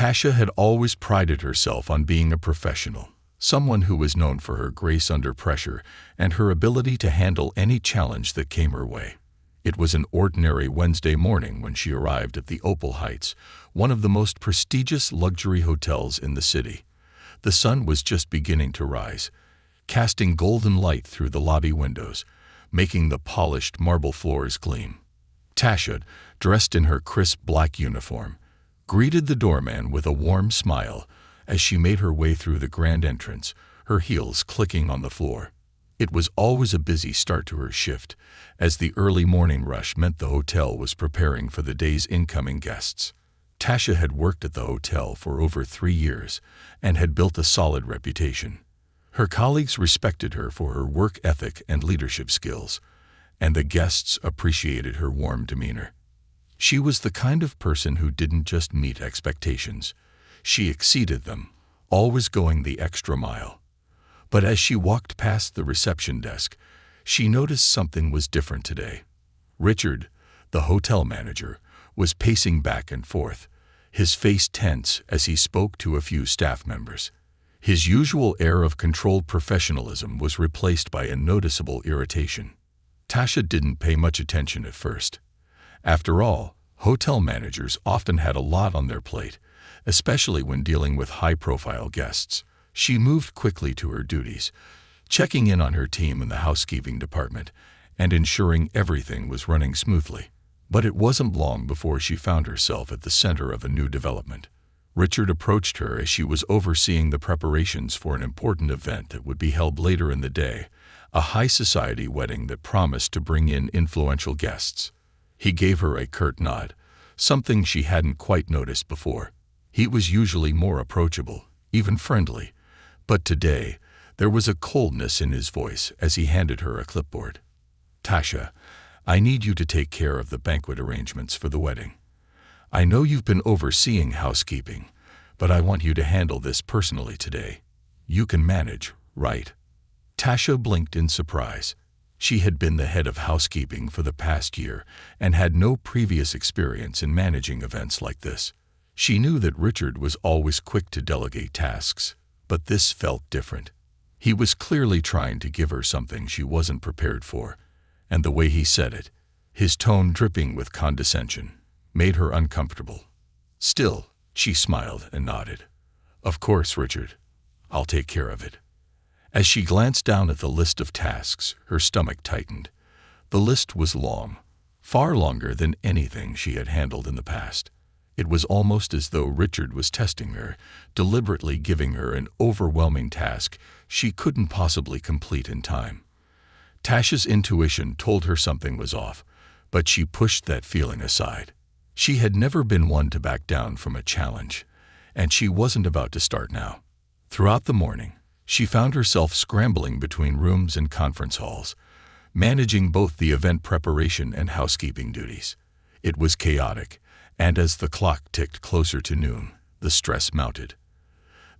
Tasha had always prided herself on being a professional, someone who was known for her grace under pressure and her ability to handle any challenge that came her way. It was an ordinary Wednesday morning when she arrived at the Opal Heights, one of the most prestigious luxury hotels in the city. The sun was just beginning to rise, casting golden light through the lobby windows, making the polished marble floors gleam. Tasha, dressed in her crisp black uniform, greeted the doorman with a warm smile as she made her way through the grand entrance, her heels clicking on the floor. It was always a busy start to her shift, as the early morning rush meant the hotel was preparing for the day's incoming guests. Tasha had worked at the hotel for over 3 years and had built a solid reputation. Her colleagues respected her for her work ethic and leadership skills, and the guests appreciated her warm demeanor. She was the kind of person who didn't just meet expectations. She exceeded them, always going the extra mile. But as she walked past the reception desk, she noticed something was different today. Richard, the hotel manager, was pacing back and forth, his face tense as he spoke to a few staff members. His usual air of controlled professionalism was replaced by a noticeable irritation. Tasha didn't pay much attention at first. After all, hotel managers often had a lot on their plate, especially when dealing with high-profile guests. She moved quickly to her duties, checking in on her team in the housekeeping department and ensuring everything was running smoothly. But it wasn't long before she found herself at the center of a new development. Richard approached her as she was overseeing the preparations for an important event that would be held later in the day, a high-society wedding that promised to bring in influential guests. He gave her a curt nod, something she hadn't quite noticed before. He was usually more approachable, even friendly, but today there was a coldness in his voice as he handed her a clipboard. "Tasha, I need you to take care of the banquet arrangements for the wedding. I know you've been overseeing housekeeping, but I want you to handle this personally today. You can manage, right?" Tasha blinked in surprise. She had been the head of housekeeping for the past year and had no previous experience in managing events like this. She knew that Richard was always quick to delegate tasks, but this felt different. He was clearly trying to give her something she wasn't prepared for, and the way he said it, his tone dripping with condescension, made her uncomfortable. Still, she smiled and nodded. "Of course, Richard. I'll take care of it." As she glanced down at the list of tasks, her stomach tightened. The list was long, far longer than anything she had handled in the past. It was almost as though Richard was testing her, deliberately giving her an overwhelming task she couldn't possibly complete in time. Tasha's intuition told her something was off, but she pushed that feeling aside. She had never been one to back down from a challenge, and she wasn't about to start now. Throughout the morning, she found herself scrambling between rooms and conference halls, managing both the event preparation and housekeeping duties. It was chaotic, and as the clock ticked closer to noon, the stress mounted.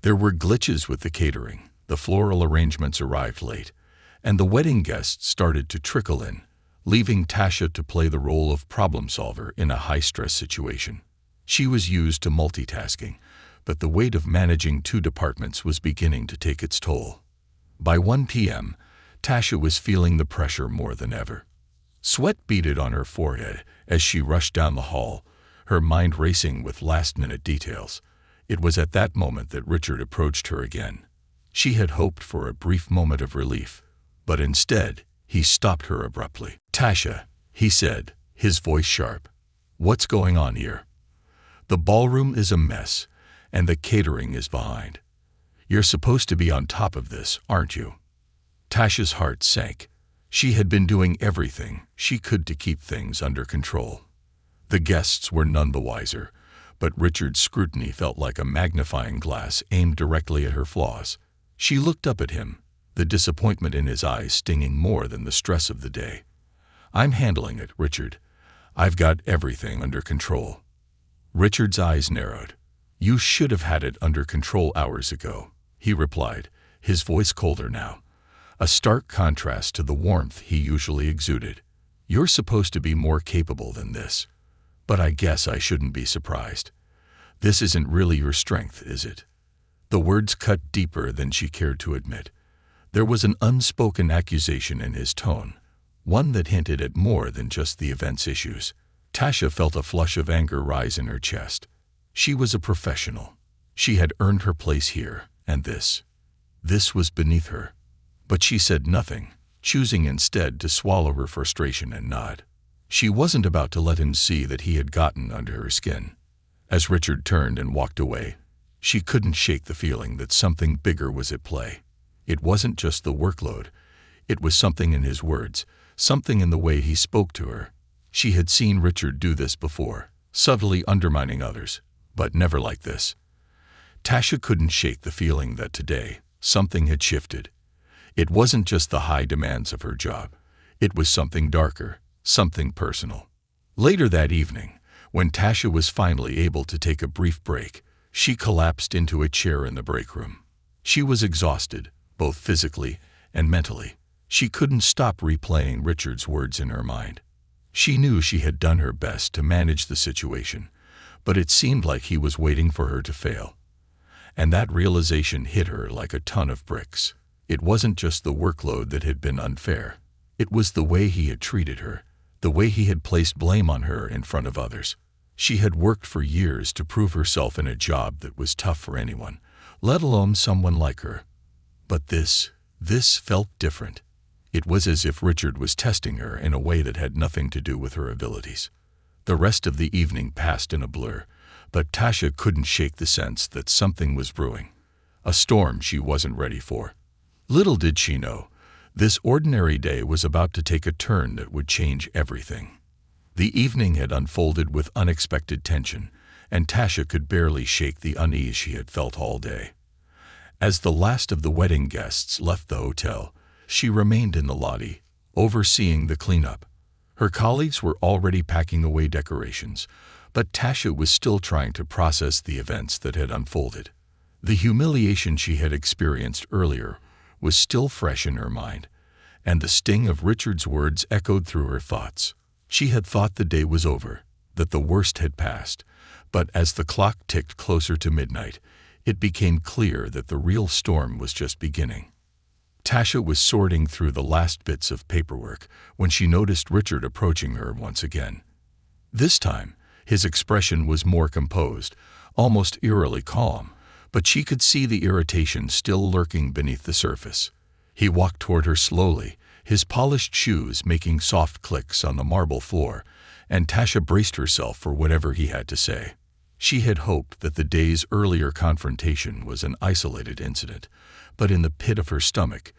There were glitches with the catering, the floral arrangements arrived late, and the wedding guests started to trickle in, leaving Tasha to play the role of problem solver in a high-stress situation. She was used to multitasking, but the weight of managing 2 departments was beginning to take its toll. By 1 p.m., Tasha was feeling the pressure more than ever. Sweat beaded on her forehead as she rushed down the hall, her mind racing with last-minute details. It was at that moment that Richard approached her again. She had hoped for a brief moment of relief, but instead, he stopped her abruptly. "Tasha," he said, his voice sharp. "What's going on here? The ballroom is a mess, and the catering is behind. You're supposed to be on top of this, aren't you?" Tasha's heart sank. She had been doing everything she could to keep things under control. The guests were none the wiser, but Richard's scrutiny felt like a magnifying glass aimed directly at her flaws. She looked up at him, the disappointment in his eyes stinging more than the stress of the day. "I'm handling it, Richard. I've got everything under control." Richard's eyes narrowed. "You should have had it under control hours ago," he replied, his voice colder now, a stark contrast to the warmth he usually exuded. "You're supposed to be more capable than this, but I guess I shouldn't be surprised. This isn't really your strength, is it?" The words cut deeper than she cared to admit. There was an unspoken accusation in his tone, one that hinted at more than just the event's issues. Tasha felt a flush of anger rise in her chest. She was a professional. She had earned her place here, and this was beneath her. But she said nothing, choosing instead to swallow her frustration and nod. She wasn't about to let him see that he had gotten under her skin. As Richard turned and walked away, she couldn't shake the feeling that something bigger was at play. It wasn't just the workload. It was something in his words, something in the way he spoke to her. She had seen Richard do this before, subtly undermining others, but never like this. Tasha couldn't shake the feeling that today, something had shifted. It wasn't just the high demands of her job. It was something darker, something personal. Later that evening, when Tasha was finally able to take a brief break, she collapsed into a chair in the break room. She was exhausted, both physically and mentally. She couldn't stop replaying Richard's words in her mind. She knew she had done her best to manage the situation, but it seemed like he was waiting for her to fail. And that realization hit her like a ton of bricks. It wasn't just the workload that had been unfair. It was the way he had treated her, the way he had placed blame on her in front of others. She had worked for years to prove herself in a job that was tough for anyone, let alone someone like her. But this felt different. It was as if Richard was testing her in a way that had nothing to do with her abilities. The rest of the evening passed in a blur, but Tasha couldn't shake the sense that something was brewing, a storm she wasn't ready for. Little did she know, this ordinary day was about to take a turn that would change everything. The evening had unfolded with unexpected tension, and Tasha could barely shake the unease she had felt all day. As the last of the wedding guests left the hotel, she remained in the lobby, overseeing the cleanup. Her colleagues were already packing away decorations, but Tasha was still trying to process the events that had unfolded. The humiliation she had experienced earlier was still fresh in her mind, and the sting of Richard's words echoed through her thoughts. She had thought the day was over, that the worst had passed, but as the clock ticked closer to midnight, it became clear that the real storm was just beginning. Tasha was sorting through the last bits of paperwork when she noticed Richard approaching her once again. This time, his expression was more composed, almost eerily calm, but she could see the irritation still lurking beneath the surface. He walked toward her slowly, his polished shoes making soft clicks on the marble floor, and Tasha braced herself for whatever he had to say. She had hoped that the day's earlier confrontation was an isolated incident, but in the pit of her stomach,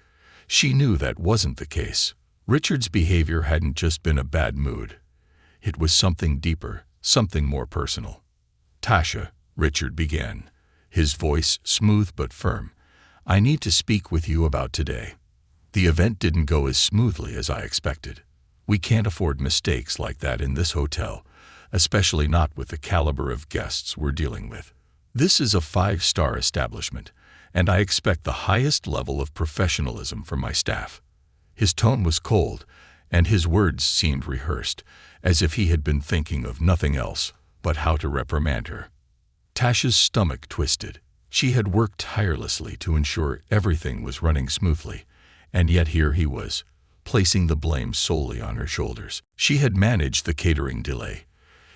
she knew that wasn't the case. Richard's behavior hadn't just been a bad mood. It was something deeper, something more personal. "Tasha," Richard began, his voice smooth but firm, "I need to speak with you about today. The event didn't go as smoothly as I expected. We can't afford mistakes like that in this hotel, especially not with the caliber of guests we're dealing with. This is a 5-star establishment, and I expect the highest level of professionalism from my staff." His tone was cold, and his words seemed rehearsed, as if he had been thinking of nothing else but how to reprimand her. Tasha's stomach twisted. She had worked tirelessly to ensure everything was running smoothly, and yet here he was, placing the blame solely on her shoulders. She had managed the catering delay,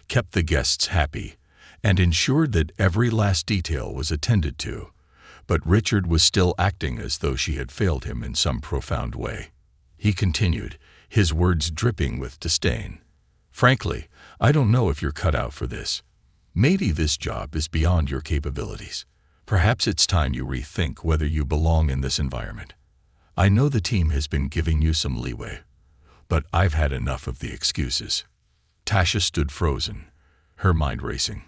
kept the guests happy, and ensured that every last detail was attended to, but Richard was still acting as though she had failed him in some profound way. He continued, his words dripping with disdain. "Frankly, I don't know if you're cut out for this. Maybe this job is beyond your capabilities. Perhaps it's time you rethink whether you belong in this environment. I know the team has been giving you some leeway, but I've had enough of the excuses." Tasha stood frozen, her mind racing.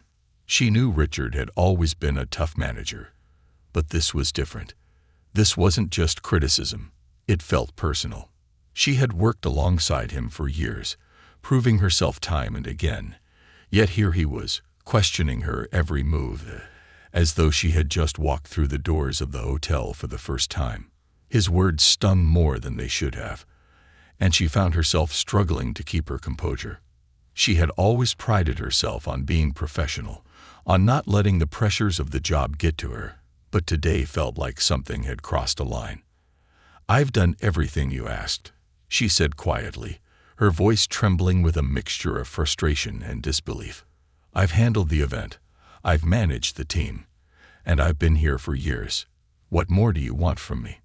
She knew Richard had always been a tough manager, but this was different. This wasn't just criticism, it felt personal. She had worked alongside him for years, proving herself time and again, yet here he was, questioning her every move, as though she had just walked through the doors of the hotel for the first time. His words stung more than they should have, and she found herself struggling to keep her composure. She had always prided herself on being professional, on not letting the pressures of the job get to her, but today felt like something had crossed a line. "I've done everything you asked," she said quietly, her voice trembling with a mixture of frustration and disbelief. "I've handled the event, I've managed the team, and I've been here for years. What more do you want from me?"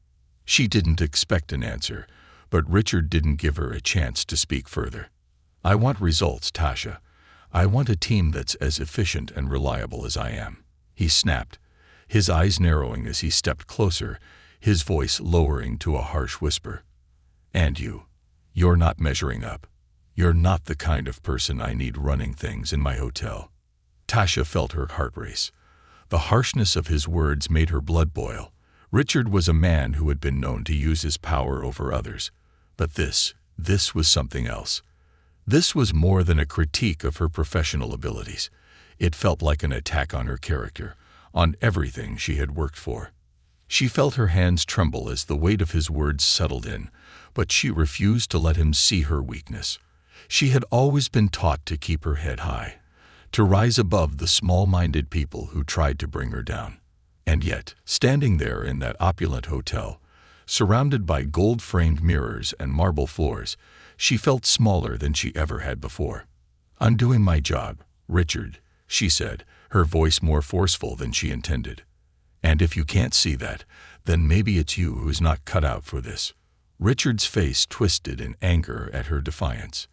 She didn't expect an answer, but Richard didn't give her a chance to speak further. "I want results, Tasha. I want a team that's as efficient and reliable as I am," he snapped, his eyes narrowing as he stepped closer, his voice lowering to a harsh whisper. "And you're not measuring up. You're not the kind of person I need running things in my hotel." Tasha felt her heart race. The harshness of his words made her blood boil. Richard was a man who had been known to use his power over others. But this was something else. This was more than a critique of her professional abilities. It felt like an attack on her character, on everything she had worked for. She felt her hands tremble as the weight of his words settled in, but she refused to let him see her weakness. She had always been taught to keep her head high, to rise above the small-minded people who tried to bring her down. And yet, standing there in that opulent hotel, surrounded by gold-framed mirrors and marble floors, she felt smaller than she ever had before. "I'm doing my job, Richard," she said, her voice more forceful than she intended. "And if you can't see that, then maybe it's you who's not cut out for this." Richard's face twisted in anger at her defiance.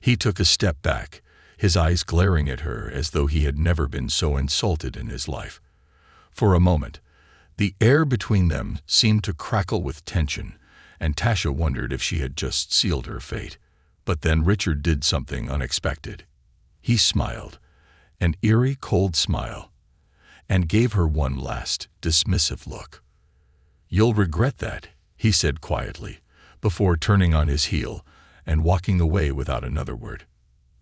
He took a step back, his eyes glaring at her as though he had never been so insulted in his life. For a moment, the air between them seemed to crackle with tension, and Tasha wondered if she had just sealed her fate. But then Richard did something unexpected. He smiled, an eerie, cold smile, and gave her one last, dismissive look. "You'll regret that," he said quietly, before turning on his heel and walking away without another word.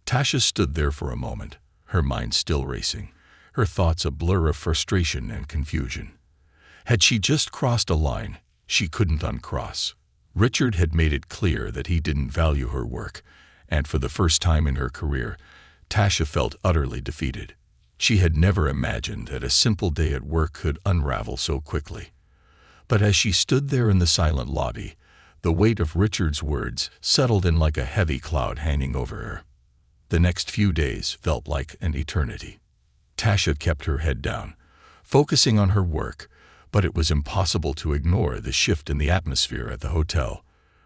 Tasha stood there for a moment, her mind still racing, her thoughts a blur of frustration and confusion. Had she just crossed a line she couldn't uncross? Richard had made it clear that he didn't value her work, and for the first time in her career, Tasha felt utterly defeated. She had never imagined that a simple day at work could unravel so quickly. But as she stood there in the silent lobby, the weight of Richard's words settled in like a heavy cloud hanging over her. The next few days felt like an eternity. Tasha kept her head down, focusing on her work, but it was impossible to ignore the shift in the atmosphere at the hotel.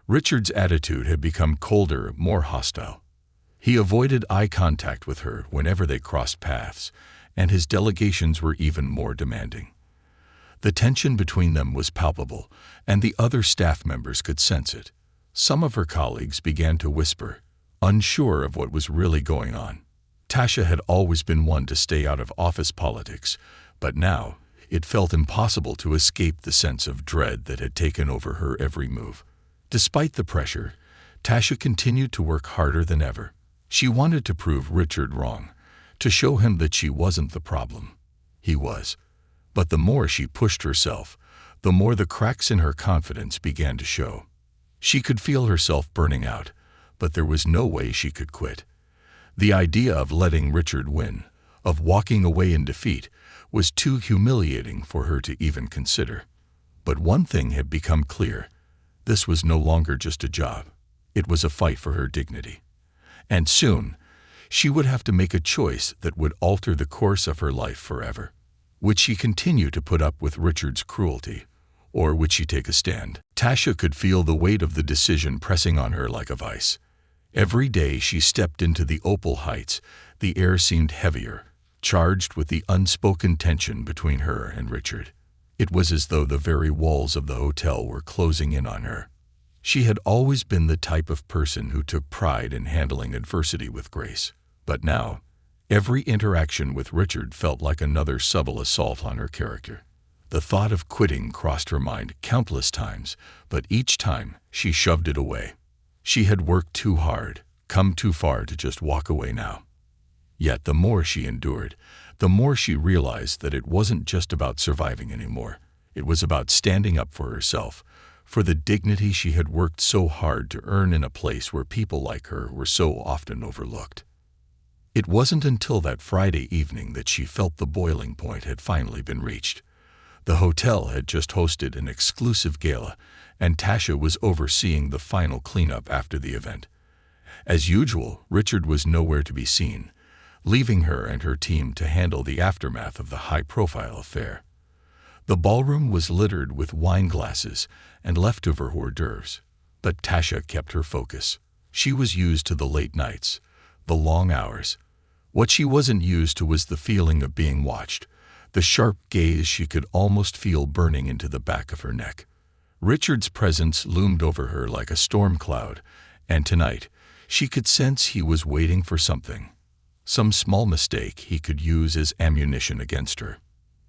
Richard's attitude had become colder, more hostile. He avoided eye contact with her whenever they crossed paths, and his delegations were even more demanding. The tension between them was palpable, and the other staff members could sense it. Some of her colleagues began to whisper, unsure of what was really going on. Tasha had always been one to stay out of office politics, but now it felt impossible to escape the sense of dread that had taken over her every move. Despite the pressure, Tasha continued to work harder than ever. She wanted to prove Richard wrong, to show him that she wasn't the problem. He was. But the more she pushed herself, the more the cracks in her confidence began to show. She could feel herself burning out, but there was no way she could quit. The idea of letting Richard win, of walking away in defeat, was too humiliating for her to even consider. But one thing had become clear. This was no longer just a job. It was a fight for her dignity. And soon, she would have to make a choice that would alter the course of her life forever. Would she continue to put up with Richard's cruelty, or would she take a stand? Tasha could feel the weight of the decision pressing on her like a vice. Every day she stepped into the Opal Heights, the air seemed heavier, charged with the unspoken tension between her and Richard. It was as though the very walls of the hotel were closing in on her. She had always been the type of person who took pride in handling adversity with grace. But now, every interaction with Richard felt like another subtle assault on her character. The thought of quitting crossed her mind countless times, but each time she shoved it away. She had worked too hard, come too far to just walk away now. Yet the more she endured, the more she realized that it wasn't just about surviving anymore. It was about standing up for herself, for the dignity she had worked so hard to earn in a place where people like her were so often overlooked. It wasn't until that Friday evening that she felt the boiling point had finally been reached. The hotel had just hosted an exclusive gala, and Tasha was overseeing the final cleanup after the event. As usual, Richard was nowhere to be seen, leaving her and her team to handle the aftermath of the high-profile affair. The ballroom was littered with wine glasses and leftover hors d'oeuvres, but Tasha kept her focus. She was used to the late nights, the long hours. What she wasn't used to was the feeling of being watched, the sharp gaze she could almost feel burning into the back of her neck. Richard's presence loomed over her like a storm cloud, and tonight, she could sense he was waiting for something. Some small mistake he could use as ammunition against her.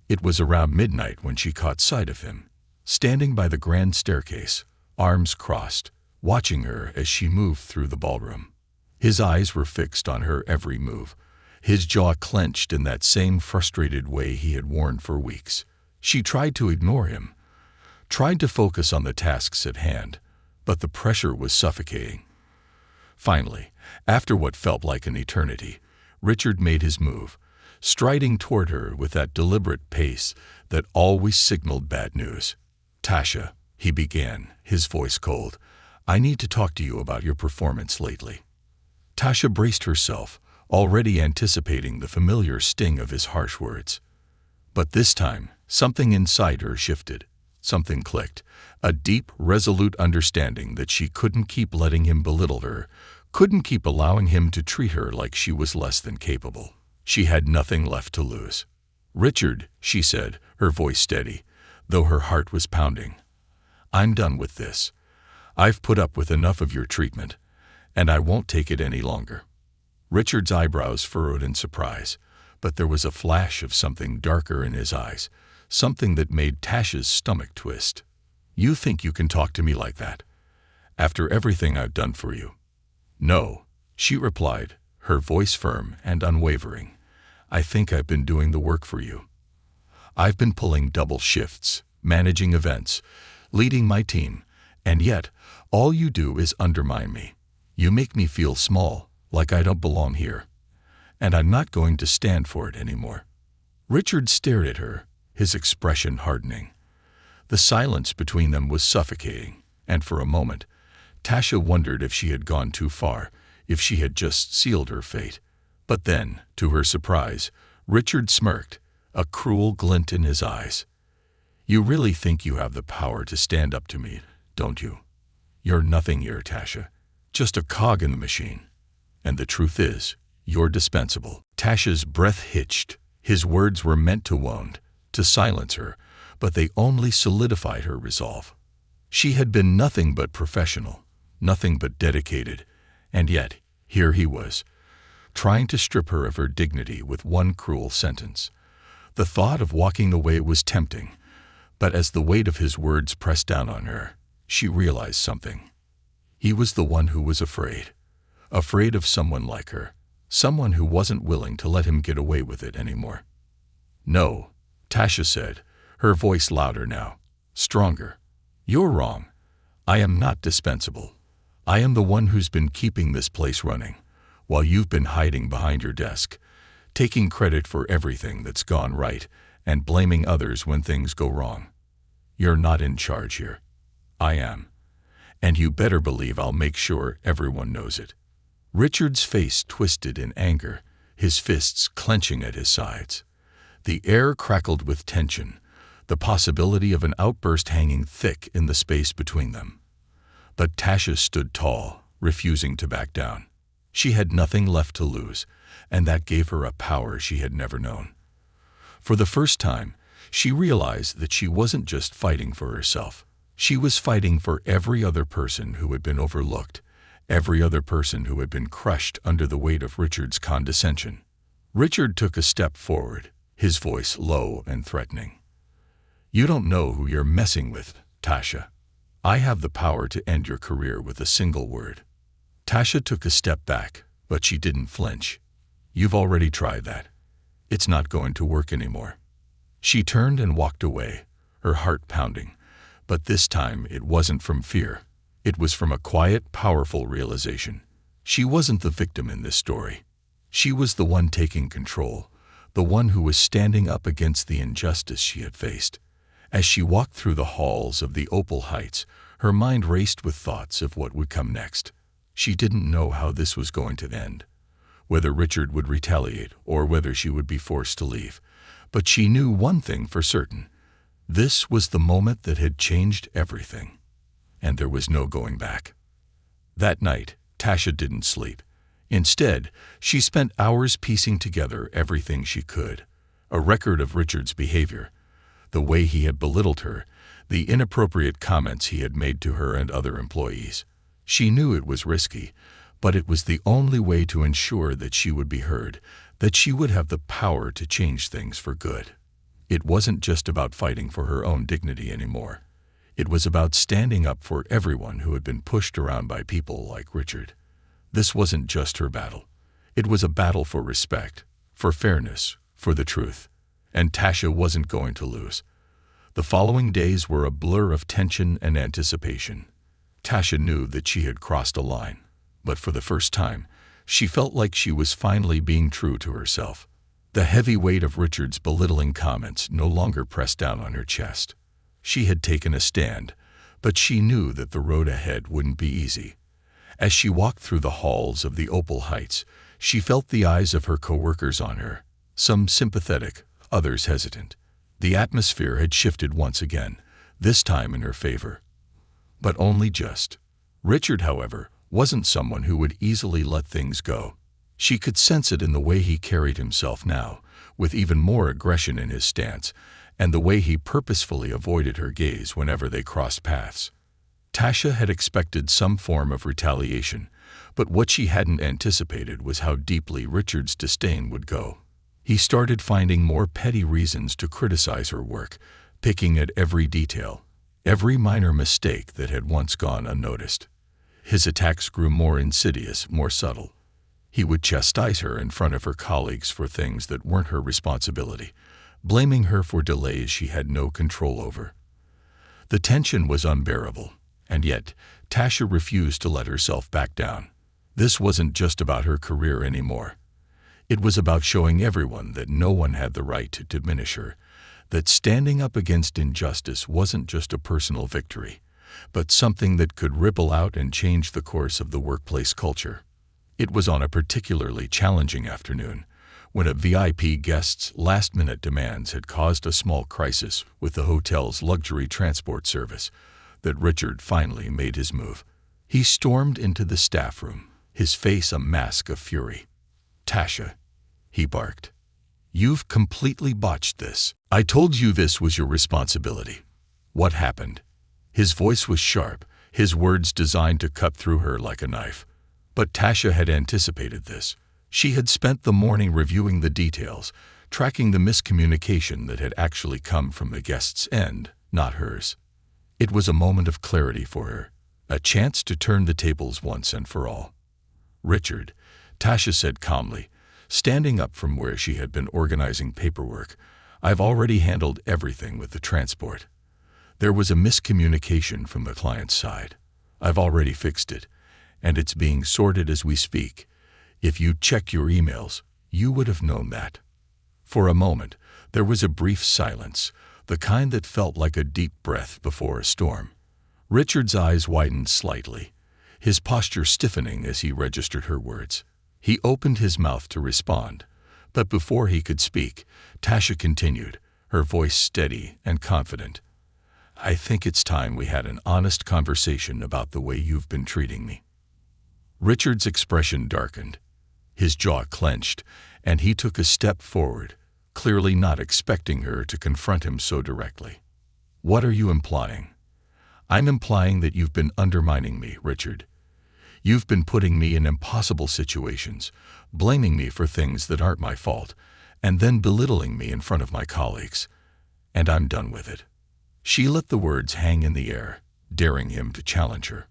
It was around midnight when she caught sight of him, standing by the grand staircase, arms crossed, watching her as she moved through the ballroom. His eyes were fixed on her every move, his jaw clenched in that same frustrated way he had worn for weeks. She tried to ignore him, tried to focus on the tasks at hand, but the pressure was suffocating. Finally, after what felt like an eternity, Richard made his move, striding toward her with that deliberate pace that always signaled bad news. "Tasha," he began, his voice cold, "I need to talk to you about your performance lately." Tasha braced herself, already anticipating the familiar sting of his harsh words. But this time, something inside her shifted. Something clicked, a deep, resolute understanding that she couldn't keep letting him belittle her, couldn't keep allowing him to treat her like she was less than capable. She had nothing left to lose. "Richard," she said, her voice steady, though her heart was pounding, "I'm done with this. I've put up with enough of your treatment, and I won't take it any longer." Richard's eyebrows furrowed in surprise, but there was a flash of something darker in his eyes, something that made Tasha's stomach twist. "You think you can talk to me like that? After everything I've done for you?" "No," she replied, her voice firm and unwavering. "I think I've been doing the work for you. I've been pulling double shifts, managing events, leading my team, and yet all you do is undermine me. You make me feel small, like I don't belong here. And I'm not going to stand for it anymore." Richard stared at her, his expression hardening. The silence between them was suffocating, and for a moment, Tasha wondered if she had gone too far, if she had just sealed her fate. But then, to her surprise, Richard smirked, a cruel glint in his eyes. "You really think you have the power to stand up to me, don't you? You're nothing here, Tasha. Just a cog in the machine. And the truth is, you're dispensable." Tasha's breath hitched. His words were meant to wound, to silence her, but they only solidified her resolve. She had been nothing but professional, nothing but dedicated, and yet, here he was, trying to strip her of her dignity with one cruel sentence. The thought of walking away was tempting, but as the weight of his words pressed down on her, she realized something. He was the one who was afraid of someone like her, someone who wasn't willing to let him get away with it anymore. "No," Tasha said, her voice louder now, stronger. "You're wrong. I am not dispensable. I am the one who's been keeping this place running, while you've been hiding behind your desk, taking credit for everything that's gone right and blaming others when things go wrong. You're not in charge here. I am. And you better believe I'll make sure everyone knows it." Richard's face twisted in anger, his fists clenching at his sides. The air crackled with tension, the possibility of an outburst hanging thick in the space between them. But Tasha stood tall, refusing to back down. She had nothing left to lose, and that gave her a power she had never known. For the first time, she realized that she wasn't just fighting for herself. She was fighting for every other person who had been overlooked, every other person who had been crushed under the weight of Richard's condescension. Richard took a step forward, his voice low and threatening. "You don't know who you're messing with, Tasha. I have the power to end your career with a single word." Tasha took a step back, but she didn't flinch. "You've already tried that. It's not going to work anymore." She turned and walked away, her heart pounding, but this time it wasn't from fear. It was from a quiet, powerful realization. She wasn't the victim in this story. She was the one taking control, the one who was standing up against the injustice she had faced. As she walked through the halls of the Opal Heights, her mind raced with thoughts of what would come next. She didn't know how this was going to end, whether Richard would retaliate or whether she would be forced to leave. But she knew one thing for certain. This was the moment that had changed everything, and there was no going back. That night, Tasha didn't sleep. Instead, she spent hours piecing together everything she could. A record of Richard's behavior, the way he had belittled her, the inappropriate comments he had made to her and other employees. She knew it was risky, but it was the only way to ensure that she would be heard, that she would have the power to change things for good. It wasn't just about fighting for her own dignity anymore. It was about standing up for everyone who had been pushed around by people like Richard. This wasn't just her battle. It was a battle for respect, for fairness, for the truth. And Tasha wasn't going to lose. The following days were a blur of tension and anticipation. Tasha knew that she had crossed a line, but for the first time, she felt like she was finally being true to herself. The heavy weight of Richard's belittling comments no longer pressed down on her chest. She had taken a stand, but she knew that the road ahead wouldn't be easy. As she walked through the halls of the Opal Heights, she felt the eyes of her coworkers on her, some sympathetic, others hesitant. The atmosphere had shifted once again, this time in her favor. But only just. Richard, however, wasn't someone who would easily let things go. She could sense it in the way he carried himself now, with even more aggression in his stance, and the way he purposefully avoided her gaze whenever they crossed paths. Tasha had expected some form of retaliation, but what she hadn't anticipated was how deeply Richard's disdain would go. He started finding more petty reasons to criticize her work, picking at every detail, every minor mistake that had once gone unnoticed. His attacks grew more insidious, more subtle. He would chastise her in front of her colleagues for things that weren't her responsibility, blaming her for delays she had no control over. The tension was unbearable, and yet Tasha refused to let herself back down. This wasn't just about her career anymore. It was about showing everyone that no one had the right to diminish her, that standing up against injustice wasn't just a personal victory, but something that could ripple out and change the course of the workplace culture. It was on a particularly challenging afternoon, when a VIP guest's last-minute demands had caused a small crisis with the hotel's luxury transport service, that Richard finally made his move. He stormed into the staff room, his face a mask of fury. "Tasha," he barked, "you've completely botched this. I told you this was your responsibility. What happened?" His voice was sharp, his words designed to cut through her like a knife. But Tasha had anticipated this. She had spent the morning reviewing the details, tracking the miscommunication that had actually come from the guest's end, not hers. It was a moment of clarity for her, a chance to turn the tables once and for all. "Richard," Tasha said calmly, standing up from where she had been organizing paperwork, "I've already handled everything with the transport. There was a miscommunication from the client's side. I've already fixed it, and it's being sorted as we speak. If you check your emails, you would have known that." For a moment, there was a brief silence, the kind that felt like a deep breath before a storm. Richard's eyes widened slightly, his posture stiffening as he registered her words. He opened his mouth to respond, but before he could speak, Tasha continued, her voice steady and confident. "I think it's time we had an honest conversation about the way you've been treating me." Richard's expression darkened. His jaw clenched, and he took a step forward, clearly not expecting her to confront him so directly. "What are you implying?" "I'm implying that you've been undermining me, Richard. You've been putting me in impossible situations, blaming me for things that aren't my fault, and then belittling me in front of my colleagues. And I'm done with it." She let the words hang in the air, daring him to challenge her.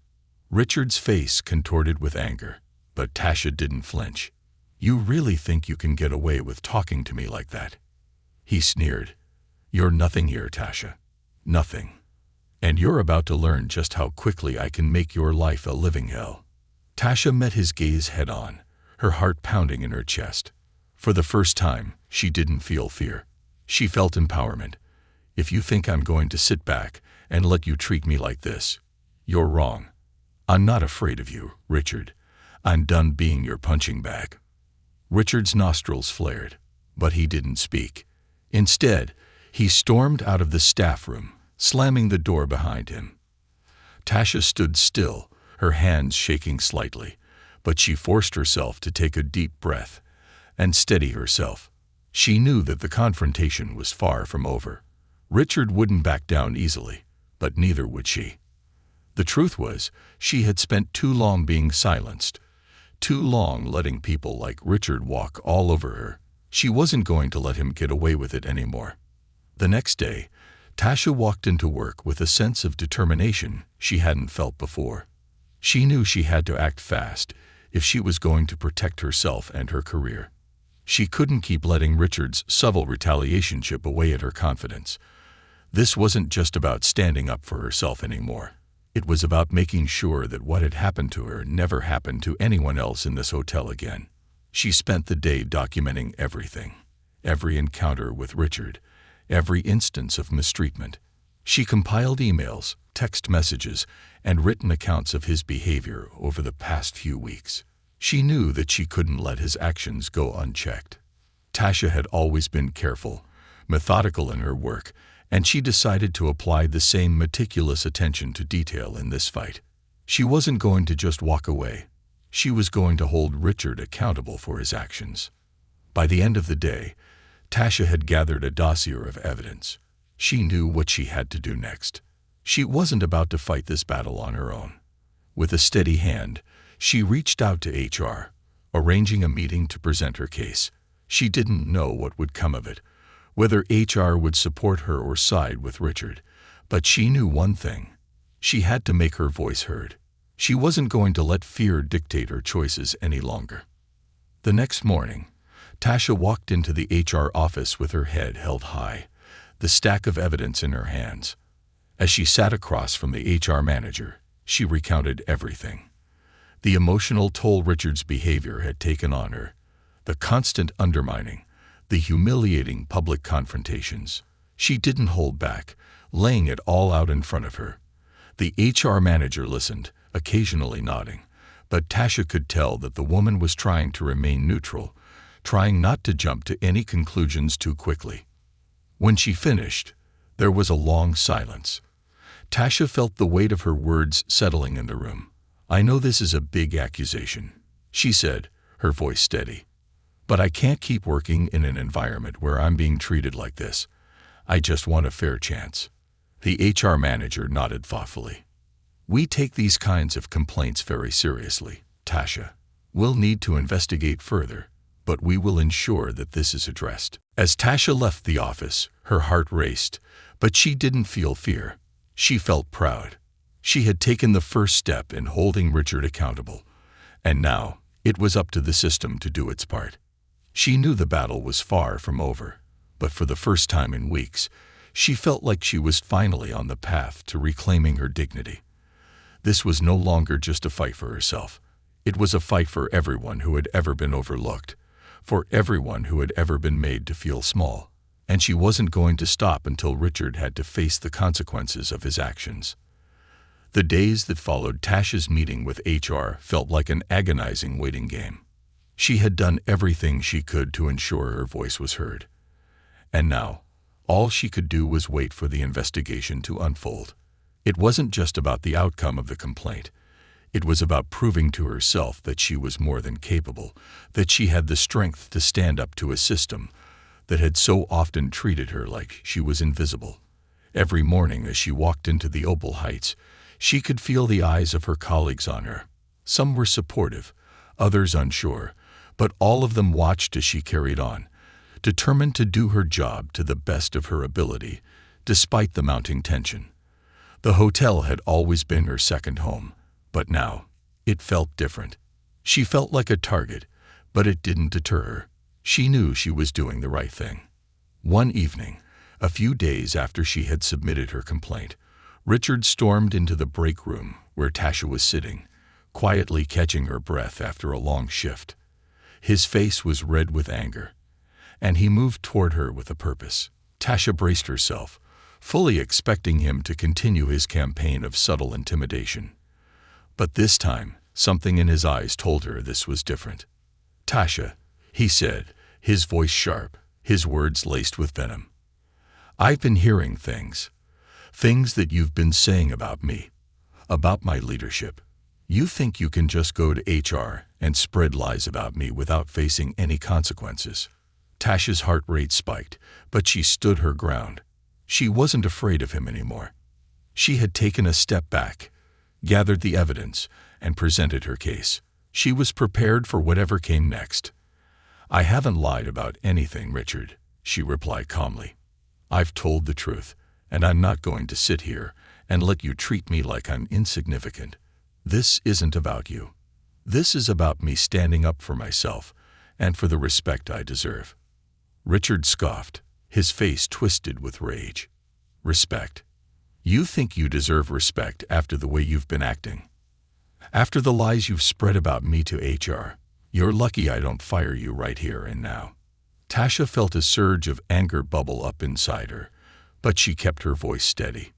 Richard's face contorted with anger, but Tasha didn't flinch. "You really think you can get away with talking to me like that?" He sneered. "You're nothing here, Tasha. Nothing. And you're about to learn just how quickly I can make your life a living hell." Tasha met his gaze head-on, her heart pounding in her chest. For the first time, she didn't feel fear. She felt empowerment. "If you think I'm going to sit back and let you treat me like this, you're wrong. I'm not afraid of you, Richard. I'm done being your punching bag." Richard's nostrils flared, but he didn't speak. Instead, he stormed out of the staff room, slamming the door behind him. Tasha stood still, her hands shaking slightly, but she forced herself to take a deep breath and steady herself. She knew that the confrontation was far from over. Richard wouldn't back down easily, but neither would she. The truth was, she had spent too long being silenced, too long letting people like Richard walk all over her. She wasn't going to let him get away with it anymore. The next day, Tasha walked into work with a sense of determination she hadn't felt before. She knew she had to act fast if she was going to protect herself and her career. She couldn't keep letting Richard's subtle retaliation chip away at her confidence. This wasn't just about standing up for herself anymore. It was about making sure that what had happened to her never happened to anyone else in this hotel again. She spent the day documenting everything, every encounter with Richard, every instance of mistreatment. She compiled emails, text messages, and written accounts of his behavior over the past few weeks. She knew that she couldn't let his actions go unchecked. Tasha had always been careful, methodical in her work, and she decided to apply the same meticulous attention to detail in this fight. She wasn't going to just walk away. She was going to hold Richard accountable for his actions. By the end of the day, Tasha had gathered a dossier of evidence. She knew what she had to do next. She wasn't about to fight this battle on her own. With a steady hand, she reached out to HR, arranging a meeting to present her case. She didn't know what would come of it, whether HR would support her or side with Richard, but she knew one thing. She had to make her voice heard. She wasn't going to let fear dictate her choices any longer. The next morning, Tasha walked into the HR office with her head held high, the stack of evidence in her hands. As she sat across from the HR manager, she recounted everything. The emotional toll Richard's behavior had taken on her, the constant undermining, the humiliating public confrontations. She didn't hold back, laying it all out in front of her. The HR manager listened, occasionally nodding, but Tasha could tell that the woman was trying to remain neutral, trying not to jump to any conclusions too quickly. When she finished, there was a long silence. Tasha felt the weight of her words settling in the room. "I know this is a big accusation," she said, her voice steady. "But I can't keep working in an environment where I'm being treated like this. I just want a fair chance." The HR manager nodded thoughtfully. "We take these kinds of complaints very seriously, Tasha. We'll need to investigate further, but we will ensure that this is addressed." As Tasha left the office, her heart raced, but she didn't feel fear. She felt proud. She had taken the first step in holding Richard accountable, and now it was up to the system to do its part. She knew the battle was far from over, but for the first time in weeks, she felt like she was finally on the path to reclaiming her dignity. This was no longer just a fight for herself. It was a fight for everyone who had ever been overlooked, for everyone who had ever been made to feel small. And she wasn't going to stop until Richard had to face the consequences of his actions. The days that followed Tasha's meeting with HR felt like an agonizing waiting game. She had done everything she could to ensure her voice was heard. And now, all she could do was wait for the investigation to unfold. It wasn't just about the outcome of the complaint. It was about proving to herself that she was more than capable, that she had the strength to stand up to a system that had so often treated her like she was invisible. Every morning as she walked into the Opal Heights, she could feel the eyes of her colleagues on her. Some were supportive, others unsure, but all of them watched as she carried on, determined to do her job to the best of her ability, despite the mounting tension. The hotel had always been her second home, but now it felt different. She felt like a target, but it didn't deter her. She knew she was doing the right thing. One evening, a few days after she had submitted her complaint, Richard stormed into the break room where Tasha was sitting, quietly catching her breath after a long shift. His face was red with anger, and he moved toward her with a purpose. Tasha braced herself, fully expecting him to continue his campaign of subtle intimidation. But this time, something in his eyes told her this was different. "Tasha," he said, his voice sharp, his words laced with venom. "I've been hearing things that you've been saying about me, about my leadership. You think you can just go to HR and spread lies about me without facing any consequences." Tasha's heart rate spiked, but she stood her ground. She wasn't afraid of him anymore. She had taken a step back, gathered the evidence, and presented her case. She was prepared for whatever came next. "I haven't lied about anything, Richard," she replied calmly. "I've told the truth, and I'm not going to sit here and let you treat me like I'm insignificant. This isn't about you. This is about me standing up for myself and for the respect I deserve." Richard scoffed, his face twisted with rage. "Respect? You think you deserve respect after the way you've been acting? After the lies you've spread about me to HR? You're lucky I don't fire you right here and now." Tasha felt a surge of anger bubble up inside her, but she kept her voice steady.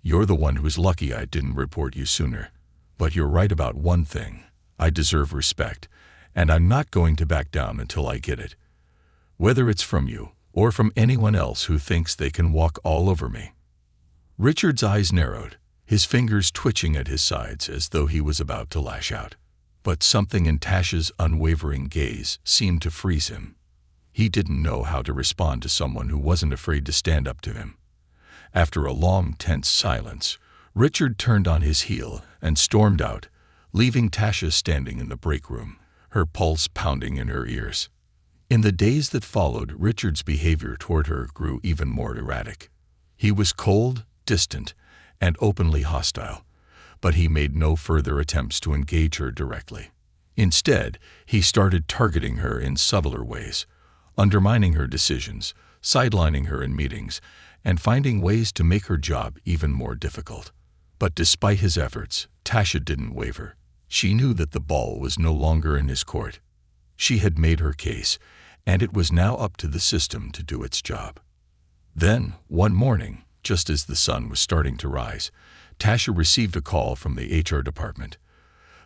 "You're the one who's lucky I didn't report you sooner. But you're right about one thing. I deserve respect, and I'm not going to back down until I get it. Whether it's from you or from anyone else who thinks they can walk all over me." Richard's eyes narrowed, his fingers twitching at his sides as though he was about to lash out. But something in Tasha's unwavering gaze seemed to freeze him. He didn't know how to respond to someone who wasn't afraid to stand up to him. After a long, tense silence, Richard turned on his heel and stormed out, leaving Tasha standing in the break room, her pulse pounding in her ears. In the days that followed, Richard's behavior toward her grew even more erratic. He was cold, distant, and openly hostile, but he made no further attempts to engage her directly. Instead, he started targeting her in subtler ways, undermining her decisions, sidelining her in meetings, and finding ways to make her job even more difficult. But despite his efforts, Tasha didn't waver. She knew that the ball was no longer in his court. She had made her case, and it was now up to the system to do its job. Then, one morning, just as the sun was starting to rise, Tasha received a call from the HR department.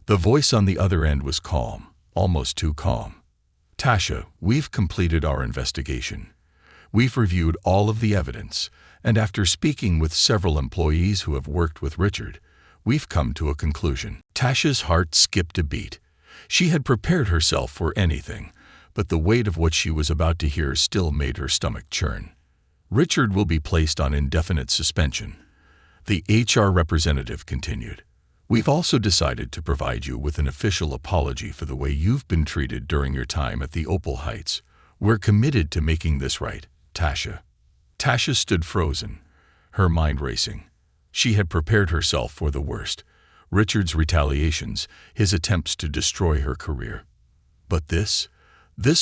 The voice on the other end was calm, almost too calm. "Tasha, we've completed our investigation. We've reviewed all of the evidence, and after speaking with several employees who have worked with Richard, we've come to a conclusion." Tasha's heart skipped a beat. She had prepared herself for anything, but the weight of what she was about to hear still made her stomach churn. "Richard will be placed on indefinite suspension," the HR representative continued. "We've also decided to provide you with an official apology for the way you've been treated during your time at the Opal Heights. We're committed to making this right, Tasha." Tasha stood frozen, her mind racing. She had prepared herself for the worst: Richard's retaliations, his attempts to destroy her career. But this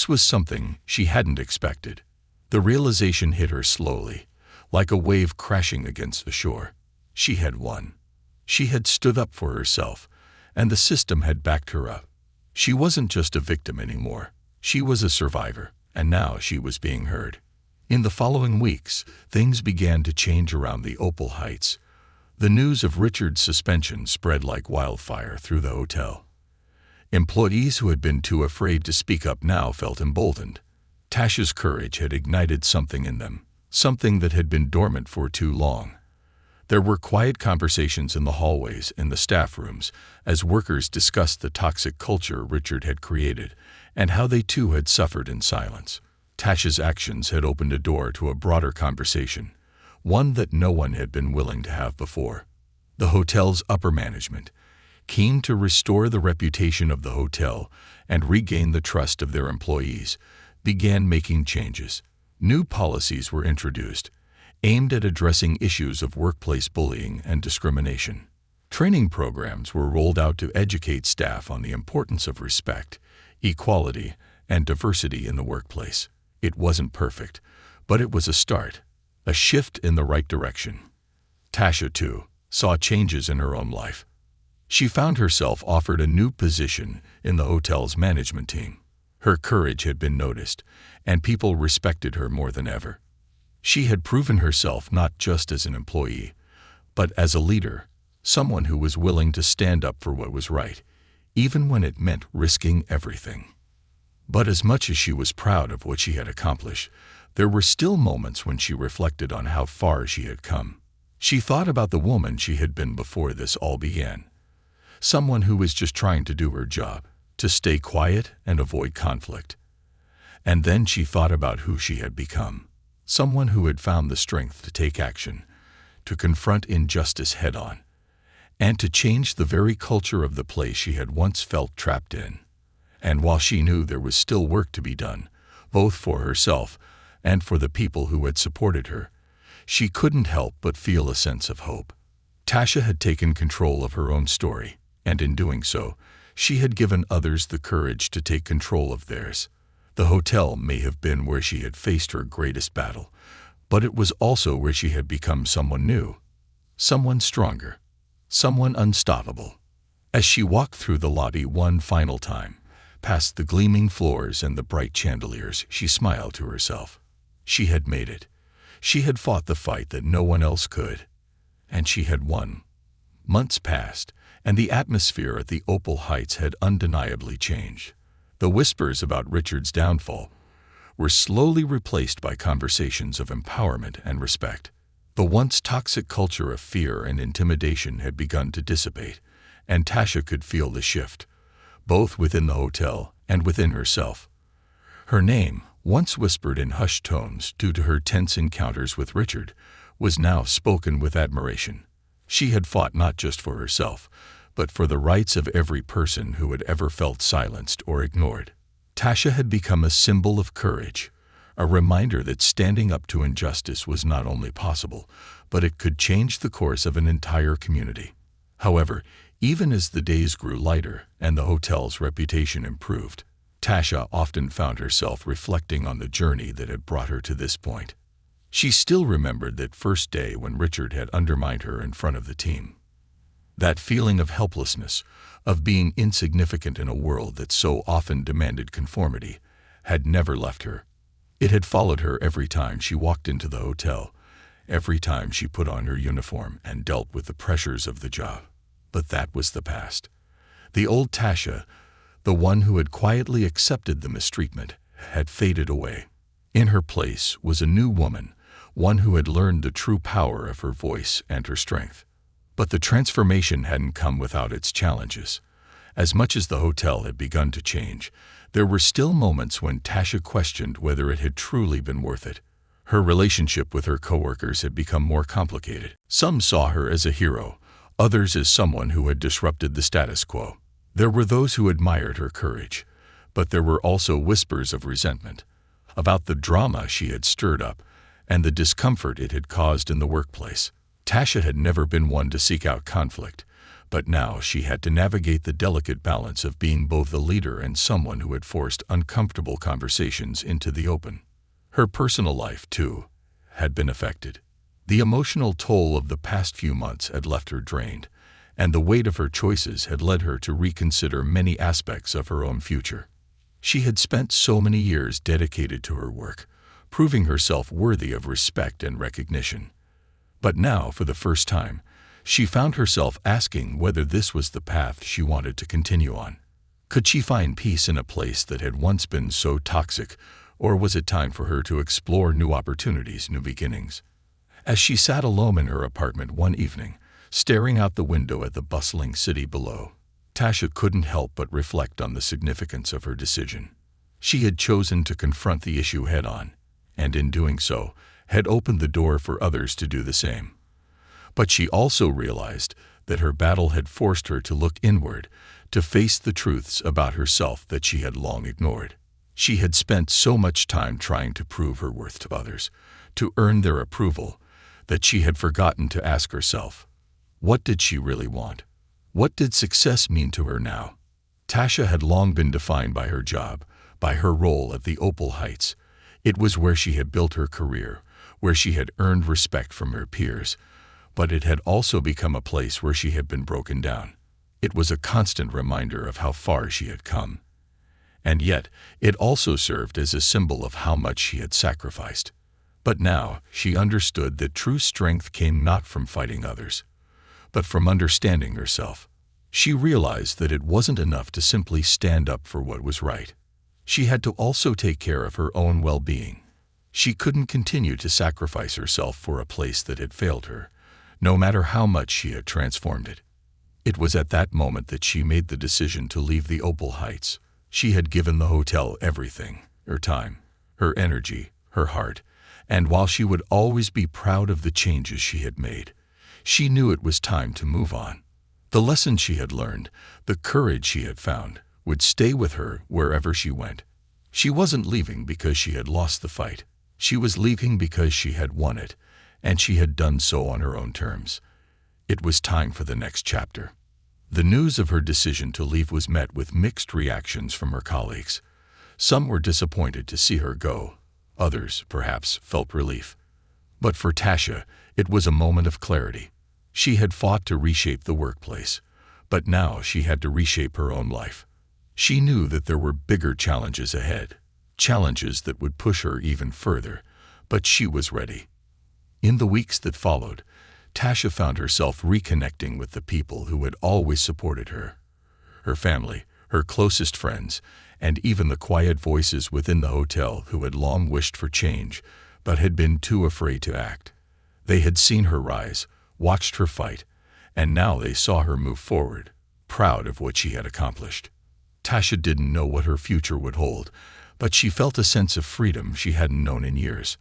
was something she hadn't expected. The realization hit her slowly, like a wave crashing against the shore. She had won. She had stood up for herself, and the system had backed her up. She wasn't just a victim anymore. She was a survivor, and now she was being heard. In the following weeks, things began to change around the Opal Heights. The news of Richard's suspension spread like wildfire through the hotel. Employees who had been too afraid to speak up now felt emboldened. Tasha's courage had ignited something in them, something that had been dormant for too long. There were quiet conversations in the hallways and the staff rooms as workers discussed the toxic culture Richard had created and how they too had suffered in silence. Tasha's actions had opened a door to a broader conversation, one that no one had been willing to have before. The hotel's upper management, keen to restore the reputation of the hotel and regain the trust of their employees, began making changes. New policies were introduced, aimed at addressing issues of workplace bullying and discrimination. Training programs were rolled out to educate staff on the importance of respect, equality, and diversity in the workplace. It wasn't perfect, but it was a start, a shift in the right direction. Tasha, too, saw changes in her own life. She found herself offered a new position in the hotel's management team. Her courage had been noticed, and people respected her more than ever. She had proven herself not just as an employee, but as a leader, someone who was willing to stand up for what was right, even when it meant risking everything. But as much as she was proud of what she had accomplished, there were still moments when she reflected on how far she had come. She thought about the woman she had been before this all began, someone who was just trying to do her job, to stay quiet and avoid conflict. And then she thought about who she had become, someone who had found the strength to take action, to confront injustice head-on, and to change the very culture of the place she had once felt trapped in. And while she knew there was still work to be done, both for herself and for the people who had supported her, she couldn't help but feel a sense of hope. Tasha had taken control of her own story, and in doing so, she had given others the courage to take control of theirs. The hotel may have been where she had faced her greatest battle, but it was also where she had become someone new, someone stronger, someone unstoppable. As she walked through the lobby one final time, past the gleaming floors and the bright chandeliers, she smiled to herself. She had made it. She had fought the fight that no one else could, and she had won. Months passed, and the atmosphere at the Opal Heights had undeniably changed. The whispers about Richard's downfall were slowly replaced by conversations of empowerment and respect. The once toxic culture of fear and intimidation had begun to dissipate, and Tasha could feel the shift, both within the hotel and within herself. Her name, once whispered in hushed tones due to her tense encounters with Richard, was now spoken with admiration. She had fought not just for herself, but for the rights of every person who had ever felt silenced or ignored. Tasha had become a symbol of courage, a reminder that standing up to injustice was not only possible, but it could change the course of an entire community. However, even as the days grew lighter and the hotel's reputation improved, Tasha often found herself reflecting on the journey that had brought her to this point. She still remembered that first day when Richard had undermined her in front of the team. That feeling of helplessness, of being insignificant in a world that so often demanded conformity, had never left her. It had followed her every time she walked into the hotel, every time she put on her uniform and dealt with the pressures of the job. But that was the past. The old Tasha, the one who had quietly accepted the mistreatment, had faded away. In her place was a new woman, one who had learned the true power of her voice and her strength. But the transformation hadn't come without its challenges. As much as the hotel had begun to change, there were still moments when Tasha questioned whether it had truly been worth it. Her relationship with her coworkers had become more complicated. Some saw her as a hero, others as someone who had disrupted the status quo. There were those who admired her courage, but there were also whispers of resentment about the drama she had stirred up and the discomfort it had caused in the workplace. Tasha had never been one to seek out conflict, but now she had to navigate the delicate balance of being both a leader and someone who had forced uncomfortable conversations into the open. Her personal life, too, had been affected. The emotional toll of the past few months had left her drained, and the weight of her choices had led her to reconsider many aspects of her own future. She had spent so many years dedicated to her work, proving herself worthy of respect and recognition. But now, for the first time, she found herself asking whether this was the path she wanted to continue on. Could she find peace in a place that had once been so toxic, or was it time for her to explore new opportunities, new beginnings? As she sat alone in her apartment one evening, staring out the window at the bustling city below, Tasha couldn't help but reflect on the significance of her decision. She had chosen to confront the issue head-on, and in doing so, had opened the door for others to do the same. But she also realized that her battle had forced her to look inward, to face the truths about herself that she had long ignored. She had spent so much time trying to prove her worth to others, to earn their approval, that she had forgotten to ask herself, what did she really want? What did success mean to her now? Tasha had long been defined by her job, by her role at the Opal Heights. It was where she had built her career, where she had earned respect from her peers, but it had also become a place where she had been broken down. It was a constant reminder of how far she had come. And yet, it also served as a symbol of how much she had sacrificed. But now, she understood that true strength came not from fighting others, but from understanding herself. She realized that it wasn't enough to simply stand up for what was right. She had to also take care of her own well-being. She couldn't continue to sacrifice herself for a place that had failed her, no matter how much she had transformed it. It was at that moment that she made the decision to leave the Opal Heights. She had given the hotel everything, her time, her energy, her heart, and while she would always be proud of the changes she had made, she knew it was time to move on. The lessons she had learned, the courage she had found, would stay with her wherever she went. She wasn't leaving because she had lost the fight. She was leaving because she had won it, and she had done so on her own terms. It was time for the next chapter. The news of her decision to leave was met with mixed reactions from her colleagues. Some were disappointed to see her go. Others, perhaps, felt relief. But for Tasha, it was a moment of clarity. She had fought to reshape the workplace, but now she had to reshape her own life. She knew that there were bigger challenges ahead, challenges that would push her even further, but she was ready. In the weeks that followed, Tasha found herself reconnecting with the people who had always supported her. Her family, her closest friends, and even the quiet voices within the hotel who had long wished for change, but had been too afraid to act. They had seen her rise, watched her fight, and now they saw her move forward, proud of what she had accomplished. Tasha didn't know what her future would hold, but she felt a sense of freedom she hadn't known in years.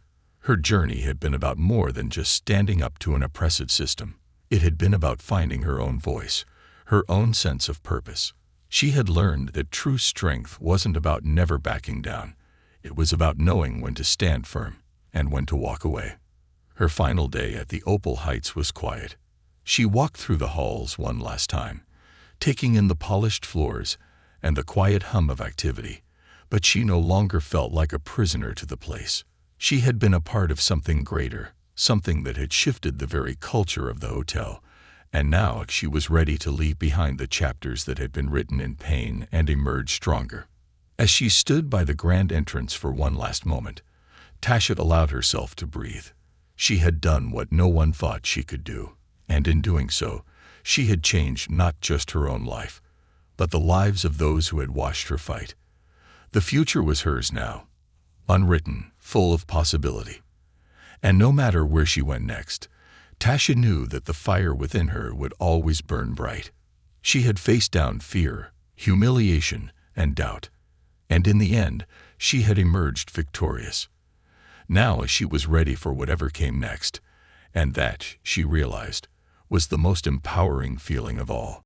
Her journey had been about more than just standing up to an oppressive system. It had been about finding her own voice, her own sense of purpose. She had learned that true strength wasn't about never backing down. It was about knowing when to stand firm and when to walk away. Her final day at the Opal Heights was quiet. She walked through the halls one last time, taking in the polished floors and the quiet hum of activity, but she no longer felt like a prisoner to the place. She had been a part of something greater, something that had shifted the very culture of the hotel, and now she was ready to leave behind the chapters that had been written in pain and emerge stronger. As she stood by the grand entrance for one last moment, Tasha allowed herself to breathe. She had done what no one thought she could do, and in doing so, she had changed not just her own life, but the lives of those who had watched her fight. The future was hers now, unwritten, full of possibility. And no matter where she went next, Tasha knew that the fire within her would always burn bright. She had faced down fear, humiliation, and doubt, and in the end, she had emerged victorious. Now she was ready for whatever came next, and that, she realized, was the most empowering feeling of all.